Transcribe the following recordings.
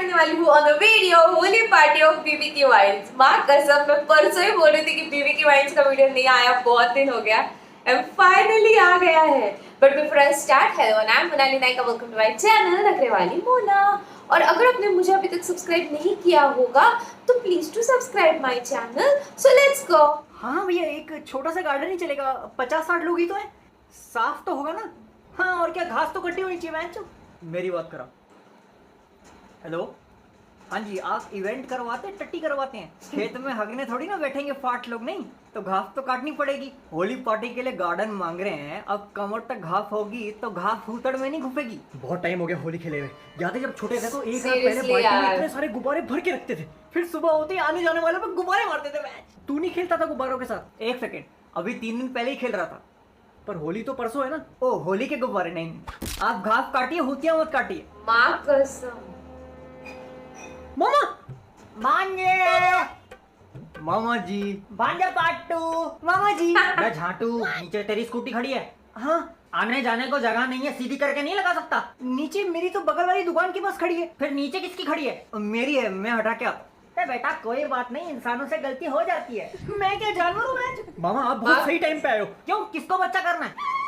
करने वाली हूँ on the video Holi party of BBQ wines. माँ कसम मैं परसों ही बोल रही थी कि बीबीक्यू वाइन्स का वीडियो नहीं आया, बहुत दिन हो गया एंड फाइनली आ गया है। But before I start, hello I am Monali Nayaka, welcome to my channel Nakhre Wali Mona. और अगर आपने मुझे अभी तक सब्सक्राइब नहीं किया होगा तो please to subscribe my channel. So let's go. हाँ भैया, एक छोटा सा गार्डन ही चलेगा, 50-60 लोग ही तो है, साफ तो होगा ना। हाँ और क्या, घास तो कटी होनी चाहिए। मैं मेरी बात करा। हेलो, हाँ जी, आप इवेंट करवाते हैं, टट्टी करवाते हैं? खेत में हगने थोड़ी ना बैठेंगे फाट लोग, नहीं तो घास तो काटनी पड़ेगी। होली पार्टी के लिए गार्डन मांग रहे हैं, अब कमर तक घास होगी तो घास फूतड़ में नहीं घुपेगी। बहुत टाइम हो गया होली खेले हुए। याद है जब छोटे थे तो एक रात पहले बाल्टी में इतने सारे गुब्बारे भर के रखते थे, फिर सुबह होते ही आने जाने वाले पे गुब्बारे मारते थे। तू नहीं खेलता था गुब्बारों के साथ? एक सेकेंड, अभी 3 दिन पहले ही खेल रहा था। पर होली तो परसों है ना। ओ, होली के गुब्बारे नहीं, आप घास काटिए, होतिया मत काटिए। माँ कसम। मामा मांगे, मामा जी भांजा पाटू, मामा जी मैं झाटू। नीचे तेरी स्कूटी खड़ी है। हाँ, आने जाने को जगह नहीं है, सीधी करके नहीं लगा सकता। नीचे मेरी तो बगल वाली दुकान की बस खड़ी है। फिर नीचे किसकी खड़ी है? मेरी है, मैं हटा के आता। बेटा कोई बात नहीं, इंसानों से गलती हो जाती है। मैं क्या जानवर हूँ? मामा आप बहुत सही टाइम पे आए हो। क्यों, किसको बच्चा करना है?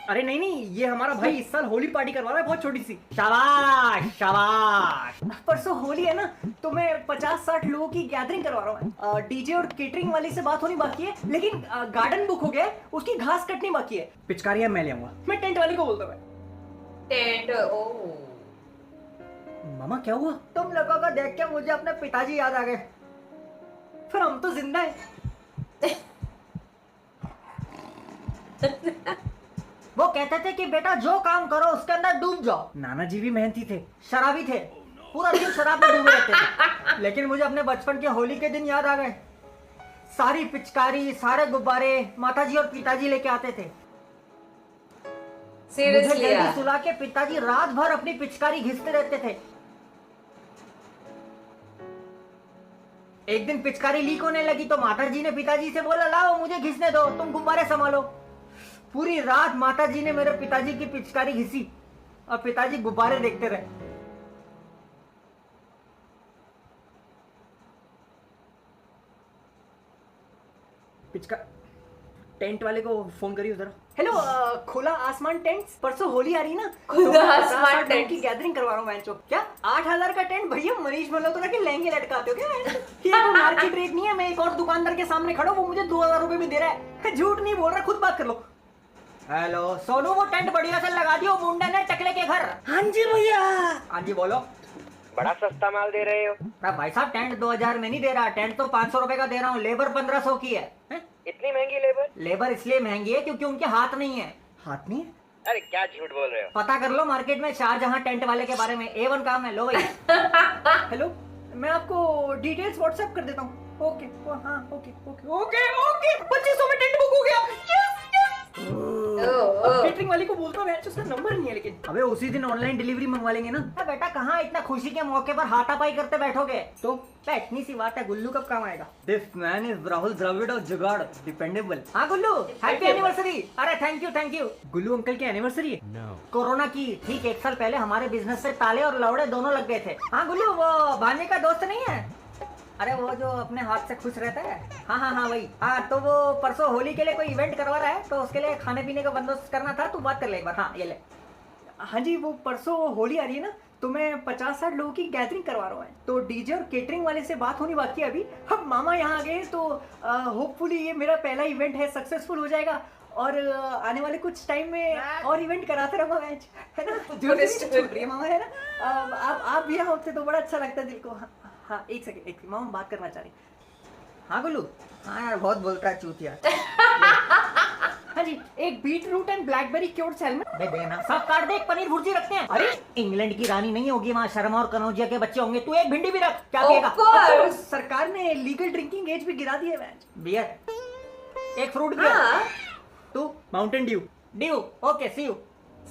अरे नहीं नहीं, ये हमारा भाई इस साल होली पार्टी करवा रहा है, बहुत छोटी सी। शाबाश शाबाश। परसों होली है ना, तो मैं 50-60 लोगों की गैदरिंग करवा रहा हूँ। डीजे और केटरिंग वाली से बात होनी बाकी है, लेकिन गार्डन बुक हो गया है, उसकी घास कटनी बाकी है। पिचकारियां मैं ले आऊंगा। मैं टेंट वाले को बोलता हूँ। टेंट, ओह मामा क्या हुआ? तुम लोगों को देख के मुझे अपने पिताजी याद आ गए। फिर हम तो जिंदा है। वो कहते थे कि बेटा जो काम करो उसके अंदर डूब जाओ। नाना जी भी मेहनती थे, शराबी थे, पूरा दिन शराब में डूबे रहते थे। लेकिन मुझे अपने बचपन के होली के दिन याद आ गए। सारी पिचकारी, सारे गुब्बारे माताजी और पिताजी लेके आते थे। मुझे जल्दी सुला के पिताजी रात भर अपनी पिचकारी घिसते रहते थे। एक दिन पिचकारी लीक होने लगी तो माताजी ने पिताजी से बोला, लाओ मुझे घिसने दो, तुम गुब्बारे संभालो। पूरी रात माताजी ने मेरे पिताजी की पिचकारी घिसी और पिताजी गुब्बारे देखते रहे। टेंट वाले को फोन करिए जरा। हेलो, खुला आसमान टेंट्स, परसों होली आ रही है ना, खुला आसमान टेंट की गैदरिंग करवा रहा हूँ। मैं क्या 8000 का टेंट? भैया मनीष मल्होत्रा के लहंगे लटकाते हो क्या? ये मार्केट रेट नहीं है। मैं एक और दुकानदार के सामने खड़ा हूँ, वो मुझे 2000 रुपए भी दे रहा है। झूठ नहीं बोल रहा, खुद बात कर लो। हेलो सोनू, वो टेंट बढ़िया से लगा दियो, मुंडा ने टकले के घर। हाँ जी भैया। हाँ जी बोलो। बड़ा सस्ता माल दे रहे हो। भाई साहब, टेंट 2000 में नहीं दे रहा, टेंट तो 500 रुपए का दे रहा हूँ। लेबर 1500 की है। इतनी महंगी लेबर? लेबर इसलिए महंगी है क्योंकि उनके हाथ नहीं है। हाथ नहीं है? अरे क्या झूठ बोल रहे हो? पता कर लो मार्केट में शाहजहां टेंट वाले के बारे में, A1 काम है। लो भाई। हेलो, मैं आपको डिटेल्स व्हाट्सएप कर देता हूँ। ओके, हाँ ओके ओके ओके ओके। 2500 में टेंट बुक हो गया। केटरिंग वाली को बोलता हूँ, उसका नंबर नहीं है। लेकिन अबे उसी दिन ऑनलाइन डिलीवरी मंगवा लेंगे ना। बेटा कहाँ इतना खुशी के मौके पर हाथापाई करते बैठोगे? तो इतनी सी बात है, गुल्लू कब काम आएगा? This man is Rahul Dravid और जुगाड़, डिपेंडेबल। हाँ गुल्लू, हैप्पी एनिवर्सरी। अरे थैंक यू। गुल्लू अंकल की एनिवर्सरी है? कोरोना की ठीक 1 साल पहले हमारे बिजनेस से ताले और लौड़े दोनों लग गए थे। हाँ गुल्लू, वो भांजे का दोस्त नहीं है? अरे वो जो अपने हाथ से खुश रहता है। हाँ वही। हाँ तो वो परसों होली के लिए कोई इवेंट करवा रहा है, तो उसके लिए खाने पीने का बंदोबस्त करना था, तू बात कर ले एक बार। हाँ ये ले। हाँ जी, वो परसों होली आ रही है ना, तो मैं 50-60 लोगों की गैदरिंग करवा रहा हूँ। तो डीजे और केटरिंग वाले से बात होनी बाकी है अभी। अब मामा यहाँ आ गए तो होपफुली ये मेरा पहला इवेंट है, सक्सेसफुल हो जाएगा और आने वाले कुछ टाइम में और इवेंट कराते रहूँगा मैच, है ना? जो मामा है ना, आप भी यहाँ होते तो बड़ा अच्छा लगता है दिल को। हाँ एक सेकंड, मामा बात करना चाह रही। हाँ गुल्लू। हाँ यार, बहुत बोलता है चूतिया। हाँ जी, एक beetroot and blackberry cured salmon दे देना। सब काट दे, एक पनीर भुर्जी रखते हैं। अरे इंग्लैंड की रानी नहीं होगी वहाँ, शर्मा और कनौजिया के बच्चे होंगे। तू एक भिंडी भी रख। क्या पिएगा? तो सरकार ने लीगल ड्रिंकिंग एज भी गिरा दी है। मैच बियर, एक फ्रूट बियर। तू Mountain Dew. Okay see you.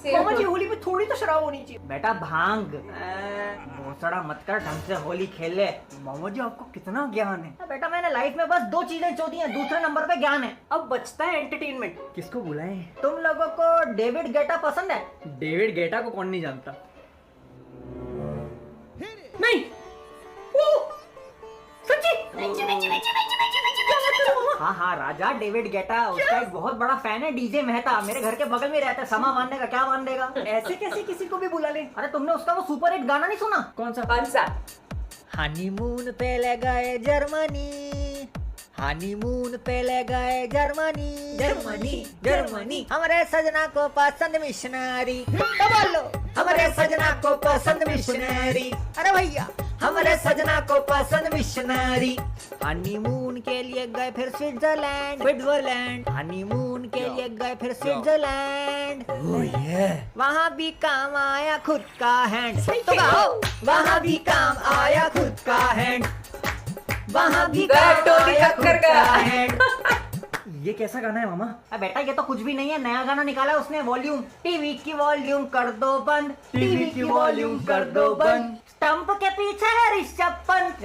मामा जी, होली में थोड़ी तो शराब होनी चाहिए। बेटा भांग भोसड़ा मत कर, ढंग से होली खेल ले। मामा जी आपको कितना ज्ञान है। बेटा मैंने लाइफ में बस 2 चीजें चोदी हैं, दूसरे नंबर पे ज्ञान है। अब बचता है एंटरटेनमेंट। किसको बुलाएं? तुम लोगों को डेविड गेटा पसंद है? डेविड गेटा को कौन नहीं जानता? नहीं, हाँ राजा डेविड गेटा, उसका एक बहुत बड़ा फैन है डीजे मेहता, मेरे घर के बगल में रहता है। समा बांधने का क्या बांध देगा, ऐसे कैसे किसी को भी बुला ले। अरे तुमने उसका वो सुपर हिट गाना नहीं सुना? कौन सा? हनीमून पे ले गए जर्मनी, हनीमून पे ले गए जर्मनी, जर्मनी हमारे सजना को पसंद मिशनरी, तो बोलो हमारे सजना को पसंद मिशनरी। अरे भैया हमारे सजना को पसंद मिशनरी। हनीमून के लिए गए फिर स्विट्जरलैंड, हनीमून के लिए गए फिर स्विट्जरलैंड। वहाँ भी काम आया खुद का हैंड, तो गाओ वहाँ भी काम आया खुद का हैंड, वहाँ भी काम आया खुद का हैंड। ये कैसा गाना है मामा? अब बेटा ये तो कुछ भी नहीं है, नया गाना निकाला है उसने। वॉल्यूम, टीवी की वॉल्यूम कर दो बंद, टीवी की वॉल्यूम कर दो बंद, स्टंप के पीछे है ऋषभ पंत।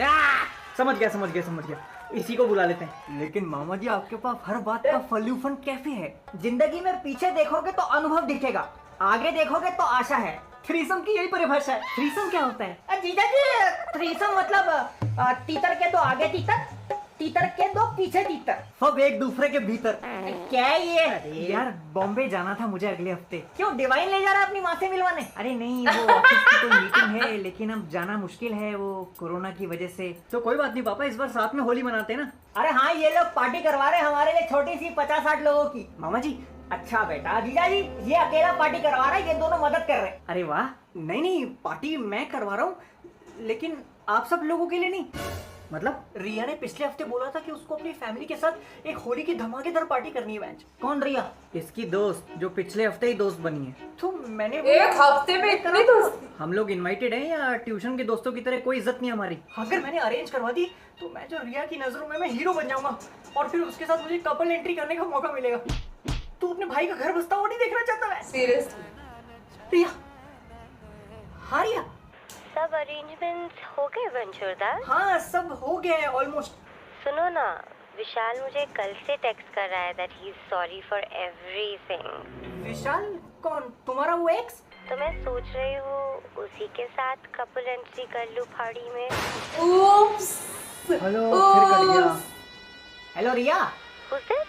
समझ गया, इसी को बुला लेते हैं। लेकिन मामा जी आपके पास हर बात का सॉल्यूशन कैसे है? जिंदगी में पीछे देखोगे तो अनुभव दिखेगा, आगे देखोगे तो आशा है। थ्रीसम की यही परिभाषा है। थ्रीसम क्या होता है? जीजा जी थ्रीसम मतलब तीतर के दो आगे तीतर, तीतर के दो पीछे तीतर, सब एक दूसरे के भीतर। क्या है ये? यार बॉम्बे जाना था मुझे अगले हफ्ते। क्यों डिवाइन ले जा रहा है अपनी माँ से मिलवाने? अरे नहीं, वो ऑफिस की कोई मीटिंग है, लेकिन अब जाना मुश्किल है वो कोरोना की वजह से। तो कोई बात नहीं पापा, इस बार साथ में होली मनाते हैं ना। अरे हाँ, ये लोग पार्टी करवा रहे हैं हमारे लिए, छोटी सी 50-60 लोगों की। मामा जी अच्छा बेटा, जीजा जी ये अकेला पार्टी करवा रहा है, ये दोनों मदद कर रहे हैं। अरे वाह, नहीं पार्टी मैं करवा रहा हूँ, लेकिन आप सब लोगों के लिए नहीं। मतलब रिया ने पिछले हफ्ते बोला था कि उसको अपनी फैमिली के साथ एक होली की धमाकेदार पार्टी करनी है। बेंच कौन? रिया, इसकी दोस्त जो पिछले हफ्ते ही दोस्त बनी है। तो मैंने एक हफ्ते में इतनी दोस्ती? हम लोग इनवाइटेड हैं या ट्यूशन के दोस्तों की तरह कोई इज्जत नहीं हमारी। अगर मैंने अरेंज करवा दी तो मैं जो रिया की नजरों में मैं हीरो बन जाऊंगा, और फिर उसके साथ मुझे कपल एंट्री करने का मौका मिलेगा। तू अपने भाई का घर बसता हुआ नहीं देखना चाहता? मैं सीरियसली रिया, हाँ रिया, सब अरेंजमेंट्स हो गए बंचुरदास? हाँ सब हो गया है ऑलमोस्ट। सुनो ना, विशाल मुझे कल से टेक्स्ट कर रहा है that he is sorry for everything. Vishal कौन? तुम्हारा वो एक्स? तो मैं सोच रही हूँ उसी के साथ कपल एंट्री कर लूँ पार्टी में। oops हेलो, फिर कट गया। Hello Riya, Who's this?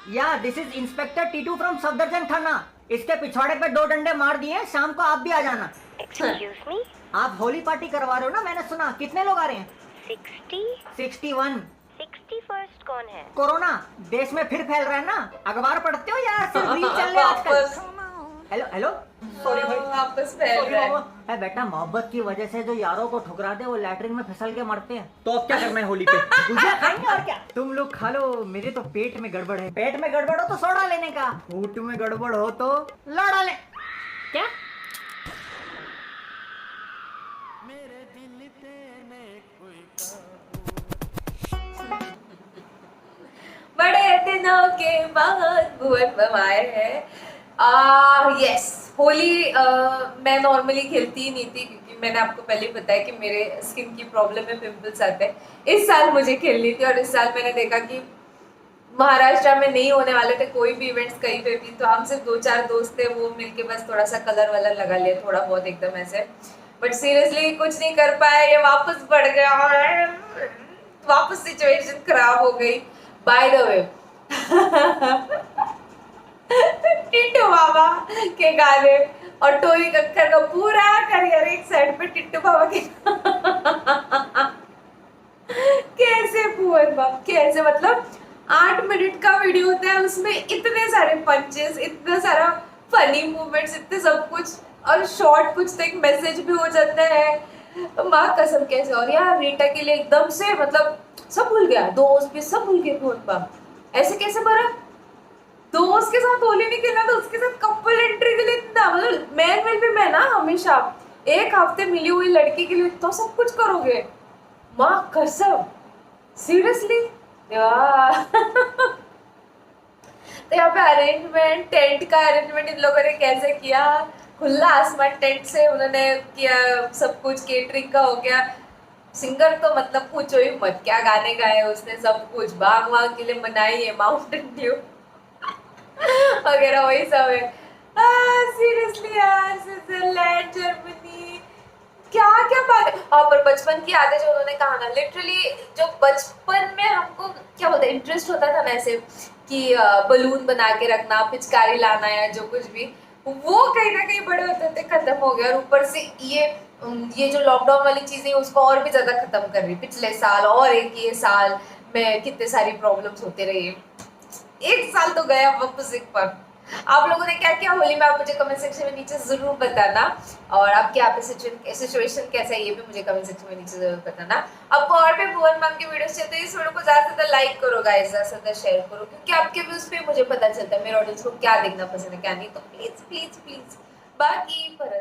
Yeah this is inspector Titu from Safdarjung थाना। इसके पिछवाड़े पे 2 डंडे मार दिए, शाम को आप भी आ जाना। Excuse me? आप होली पार्टी करवा रहे हो ना, मैंने सुना। कितने लोग आ रहे हैं? 61। 61st कौन है? कोरोना देश में फिर फैल रहा है ना, अखबार पढ़ते हो या सिर्फ रील चल रहे आजकल? हेलो सॉरी भाई, वापस फैल रहा है। है बेटा, मोहब्बत की वजह से जो यारों को ठुकरा दे वो लैट्रिन में फिसल के मरते हैं। तो अब क्या करना है होली पे? गुजिया खाएंगे और क्या। तुम लोग खा लो, मेरे तो पेट में गड़बड़ है। पेट में गड़बड़ हो तो सोडा लेने का, फूट में गड़बड़ हो तो लड़ा ले। क्या? बड़े दिनों के बाद भुवन बम आए हैं। यस, होली मैं नॉर्मली खेलती ही नहीं थी, क्योंकि मैंने आपको पहले ही बताया कि मेरे स्किन की प्रॉब्लम है, पिंपल्स आते हैं। इस साल मुझे खेलनी थी, और इस साल मैंने देखा कि महाराष्ट्र में नहीं होने वाले थे कोई भी इवेंट्स कहीं पे भी, तो हम सिर्फ 2-4 दोस्त थे, वो मिलके बस थोड़ा सा कलर वलर लगा लिया, थोड़ा बहुत एकदम ऐसे। बट सीरियसली कुछ नहीं कर पाए, ये वापस बढ़ गया, वापस सिचुएशन खराब हो गई। बाय द वे टिट्टू बाबा के गाने और टोनी कक्कर का पूरा करियर एक साइड पे टिट्टू बाबा के कैसे भुवन बाप, कैसे मतलब 8 मिनट का वीडियो होता है, उसमें इतने सारे पंचेस, इतना सारा फनी मूवमेंट्स, इतने सब कुछ, और शॉर्ट कुछ तो एक मैसेज भी हो जाता है। माँ कसम कैसे। और यार रीटा के लिए एकदम से मतलब सब भूल गया, दोस्त भी सब भूल गए भुवन बाप, ऐसे कैसे भरा? दोस्त के साथ होली नहीं खेलना, तो उसके साथ कपल एंट्री के लिए इतना, मतलब मैन वेल भी मैं ना हमेशा एक हफ्ते मिली हुई लड़की के लिए तो सब कुछ करोगे, माँ कसम सीरियसली यार। तो यहाँ पे अरेंजमेंट, टेंट का अरेंजमेंट इन लोगों ने कैसे किया, खुला आसमान टेंट से उन्होंने किया सब कुछ, केटरिंग का हो गया, सिंगर तो मतलब पूछो ही मत, क्या गाने गाए उसने, सब कुछ भाग वाग के लिए बनाई है, माउंटेन ड्यू वगैरह वही सब है। सीरियसली यार, स्विट्जरलैंड, जर्मनी, क्या क्या बात। और पर बचपन की यादें जो उन्होंने कहा ना, लिटरली जो बचपन में हमको क्या बोलते हैं इंटरेस्ट होता था ना ऐसे कि बलून बना के रखना, पिचकारी लाना या जो कुछ भी, वो कहीं ना कहीं बड़े होते होते खत्म हो गया। और ऊपर से ये जो लॉकडाउन वाली चीजें उसको और भी ज्यादा खत्म कर रही। पिछले साल और एक ये साल में कितने सारी प्रॉब्लम्स होते रही। एक साल तो गया वापस एक पर। आप लोगों ने क्या किया होली में, आप मुझे कमेंट सेक्शन में नीचे जरूर बताना। और आपके यहाँ पे सिचुएशन कैसा है ये भी मुझे कमेंट सेक्शन में नीचे जरूर बताना। आपको और भी भुवन मैम की वीडियोस चाहिए तो इस वीडियो को ज्यादा से ज्यादा लाइक करो गाइस, ज्यादा से ज्यादा शेयर करो, क्योंकि आपके व्यूज पे मुझे पता चलता है मेरे ऑडियंस को क्या देखना पसंद है क्या नहीं। तो प्लीज प्लीज प्लीज बाकी पर